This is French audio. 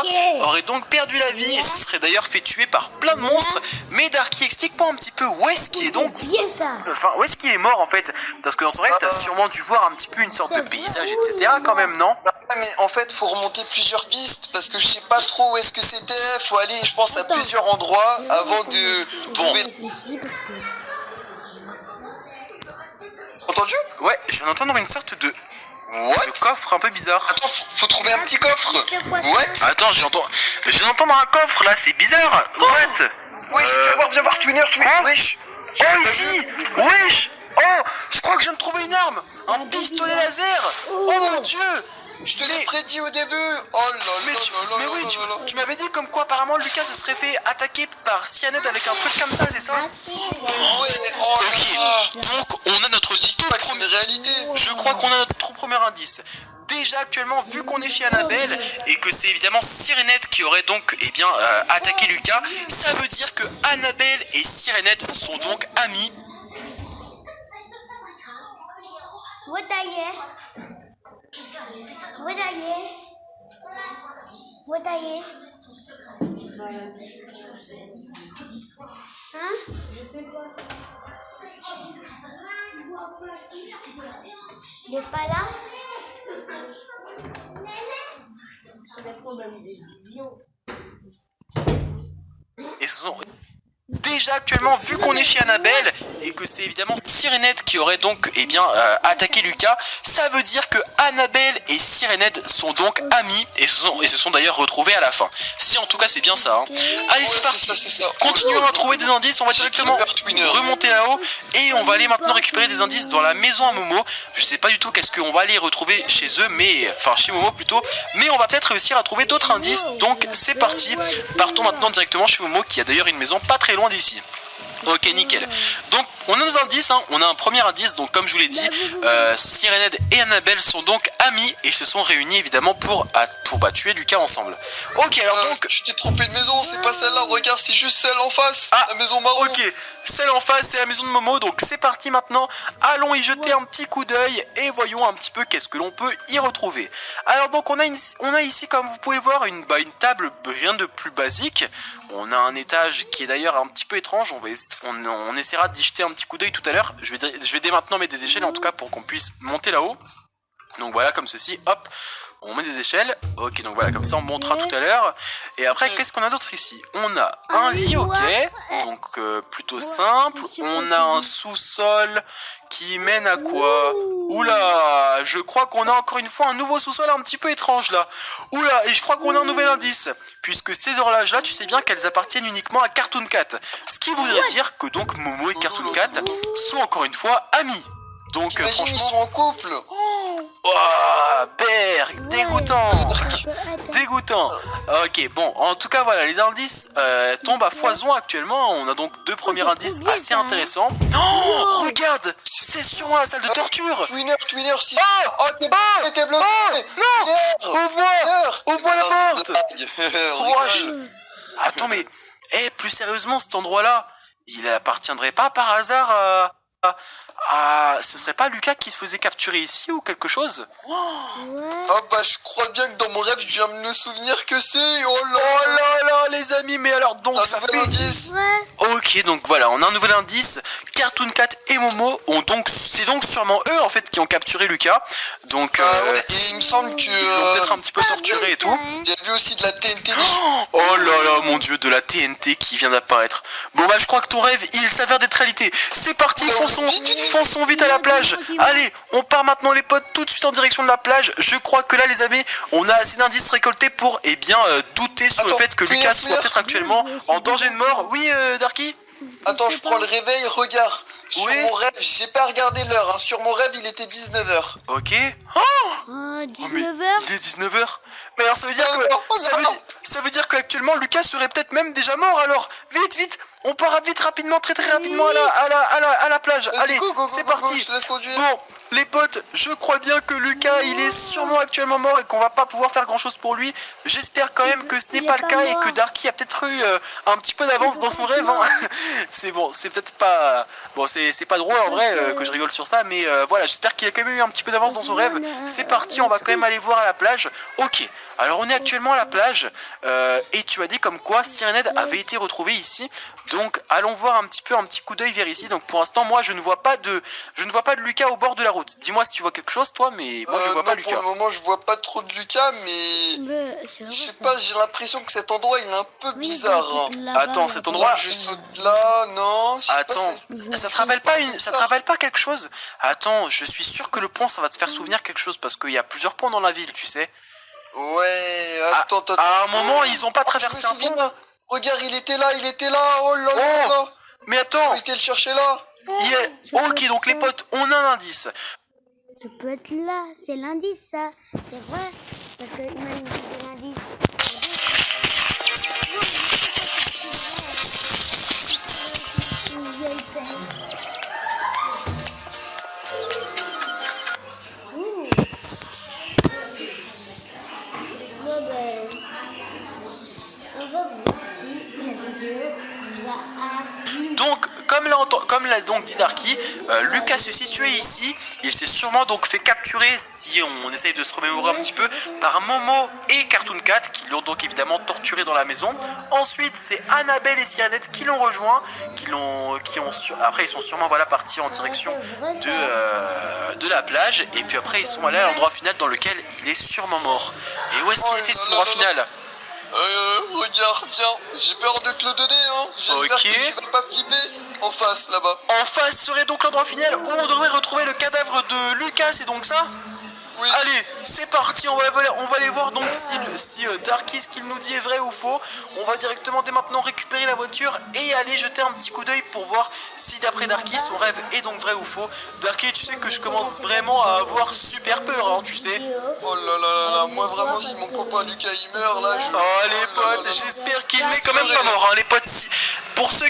Lucas aurait donc perdu la vie et se serait d'ailleurs fait tuer par plein de monstres. Mais Darky, explique-moi un petit peu où est-ce qu'il est donc. Enfin, où est-ce qu'il est mort en fait? Parce que dans ton rêve, t'as sûrement dû voir un petit peu une sorte de paysage, etc. quand même, non? Mais en fait, faut remonter plusieurs pistes parce que je sais pas trop où est-ce que c'était. Faut aller, je pense, à plusieurs endroits avant de trouver. Entendu? Ouais, je viens d'entendre une sorte de coffre un peu bizarre. Attends, faut trouver un petit coffre. What? Attends, je viens d'entendre un coffre là, c'est bizarre. What? Wesh, viens voir, Twinner, wesh. Oh, ici! Wesh! Oh, je crois que je viens de trouver une arme! Un pistolet laser! Oh mon dieu! Je te l'ai prédit au début. Oh là là. Mais oui, tu m'avais dit comme quoi apparemment Lucas se serait fait attaquer par Cyanide avec un truc comme ça, c'est ça? Ouais, oh Ok, donc on a notre là. C'est une réalité. Je crois qu'on a notre premier indice. Déjà actuellement, vu qu'on est chez Annabelle et que c'est évidemment Sirenette qui aurait donc attaqué Lucas, ça veut dire que Annabelle et Sirenette sont donc amis. Je sais pas. Il est pas là? C'est des problèmes de vision. Et ce sont... Déjà actuellement, vu qu'on est chez Annabelle et que c'est évidemment Sirenette qui aurait donc attaqué Lucas, ça veut dire que Annabelle et Sirenette sont donc amis et se sont d'ailleurs retrouvés à la fin. Si en tout cas c'est bien ça. Hein. Allez, c'est parti. Continuons à trouver des indices. On va directement remonter là-haut et on va aller maintenant récupérer des indices dans la maison à Momo. Je sais pas du tout qu'est-ce qu'on va aller retrouver chez eux, chez Momo plutôt. Mais on va peut-être réussir à trouver d'autres indices. Donc c'est parti. Partons maintenant directement chez Momo qui a d'ailleurs une maison pas très loin d'ici. Ok, nickel. Donc on a nos indices, hein. On a un premier indice, donc comme je vous l'ai dit, Sirenette et Annabelle sont donc amis et se sont réunis évidemment pour tuer Lucas ensemble. Ok, alors donc... Tu t'es trompé de maison, c'est pas celle-là, regarde, c'est juste celle en face, la maison marron. Ok, celle en face c'est la maison de Momo, donc c'est parti maintenant, allons y jeter un petit coup d'œil et voyons un petit peu qu'est-ce que l'on peut y retrouver. Alors donc on a ici, comme vous pouvez le voir, une table rien de plus basique. On a un étage qui est d'ailleurs un petit peu étrange, on essaiera d'y jeter un petit coup d'œil tout à l'heure. Je vais dès maintenant mettre des échelles en tout cas pour qu'on puisse monter là-haut. Donc voilà, comme ceci, hop, on met des échelles. Ok, donc voilà, comme ça on montera tout à l'heure. Et après, qu'est-ce qu'on a d'autre ici? On a un lit, ok, donc plutôt simple. On a un sous-sol qui mène à quoi? Oula, je crois qu'on a encore une fois un nouveau sous-sol un petit peu étrange là. Oula, et je crois qu'on a un nouvel indice. Puisque ces horloges là, tu sais bien qu'elles appartiennent uniquement à Cartoon Cat. Ce qui voudrait dire que donc Momo et Cartoon Cat sont encore une fois amis. Donc franchement, ils sont en couple. Oh, Berg, dégoûtant. Ok, bon, en tout cas voilà, les indices tombent à foison actuellement. On a donc deux premiers indices assez intéressants. Oh, regarde, c'est sûrement la salle de torture. Twinner, si. Oh, t'es bloqué. Non, ouvre-moi la porte. Attends, mais plus sérieusement, cet endroit-là, il appartiendrait pas par hasard ce serait pas Lucas qui se faisait capturer ici ou quelque chose? Ah bah je crois bien que dans mon rêve je viens de me souvenir que c'est. Oh là les amis, mais alors donc ça fait... indice. Ok, donc voilà, on a un nouvel indice. Cartoon Cat et Momo c'est donc sûrement eux en fait qui ont capturé Lucas. Donc et il me semble que ils l'ont peut-être un petit peu torturé et tout. Il y a eu aussi de la TNT. Oh là mon dieu, de la TNT qui vient d'apparaître. Bon bah je crois que ton rêve il s'avère d'être réalité. C'est parti, fonçons vite à la plage. Allez, on part maintenant les potes tout de suite en direction de la plage. Je crois que là les amis, on a assez d'indices récoltés pour douter sur le fait que Lucas soit peut-être actuellement en danger de mort. Oui Darky? Attends, je prends le réveil, regarde. Sur mon rêve, j'ai pas regardé l'heure, hein. Sur mon rêve, il était 19h. Ok. 19h. Il est 19h. Mais alors ça veut dire que ça veut dire qu'actuellement Lucas serait peut-être même déjà mort alors. Vite, on part vite, rapidement, très rapidement à la plage. Vas-y, Allez, go, c'est go, parti. je te laisse conduire. Bon, les potes, je crois bien que Lucas, il est sûrement actuellement mort et qu'on va pas pouvoir faire grand chose pour lui. J'espère quand même que ce n'est Il est pas le pas cas et mort. que Darky a peut-être eu un petit peu d'avance dans son rêve. Hein. C'est bon, c'est peut-être pas... Bon, c'est pas drôle en vrai que je rigole sur ça, mais voilà, j'espère qu'il a quand même eu un petit peu d'avance dans son rêve. C'est parti, on va quand même aller voir à la plage. Ok, alors on est actuellement à la plage et tu as dit comme quoi Syrened avait été retrouvé ici. Donc allons voir un petit coup d'œil vers ici. Donc pour l'instant, moi je ne vois pas de Lucas au bord de la route. Dis-moi si tu vois quelque chose toi, mais moi je vois pas non, Lucas. pour le moment, je vois pas trop de Lucas, mais C'est je sais pas, j'ai l'impression que cet endroit il est un peu bizarre. Hein. Attends, cet endroit- Je saute là, non. Je sais pas, Attends, ça te rappelle pas quelque chose? Attends, je suis sûr que le pont ça va te faire souvenir quelque chose parce qu'il y a plusieurs ponts dans la ville, tu sais. Ouais, attends. À un moment, ils ont pas traversé je me un pont. souviens. Regarde, il était là. Oh là là là. Mais attends, Il était le chercher là. il est... Ok, donc les potes, on a un indice. Ça peut être là, c'est l'indice ça, c'est vrai. Parce que même si c'est l'indice. Donc, comme l'a donc dit Darky, Lucas se situait ici. Il s'est sûrement donc fait capturer, si on essaye de se remémorer un petit peu, par Momo et Cartoon Cat, qui l'ont donc évidemment torturé dans la maison. Ensuite, c'est Annabelle et Syrenette qui l'ont rejoint, après ils sont sûrement partis en direction de la plage. Et puis après, ils sont allés à l'endroit final dans lequel il est sûrement mort. Et où est-ce qu'il était cet endroit final? Regarde bien, j'ai peur de te le donner, hein. J'espère que tu vas pas flipper. En face, là-bas. En face serait donc l'endroit final où on devrait retrouver le cadavre de Lucas, c'est donc ça? Oui. Allez, c'est parti, on va aller voir donc si Darky, ce qu'il nous dit est vrai ou faux. On va directement dès maintenant récupérer la voiture et aller jeter un petit coup d'œil pour voir si d'après Darky, son rêve est donc vrai ou faux. Darky, tu sais que je commence vraiment à avoir super peur, hein, tu sais. Oh là là là, moi vraiment si mon copain Lucas il meurt là, Oh les potes, j'espère qu'il n'est quand même pas mort, hein, les potes. Pour ceux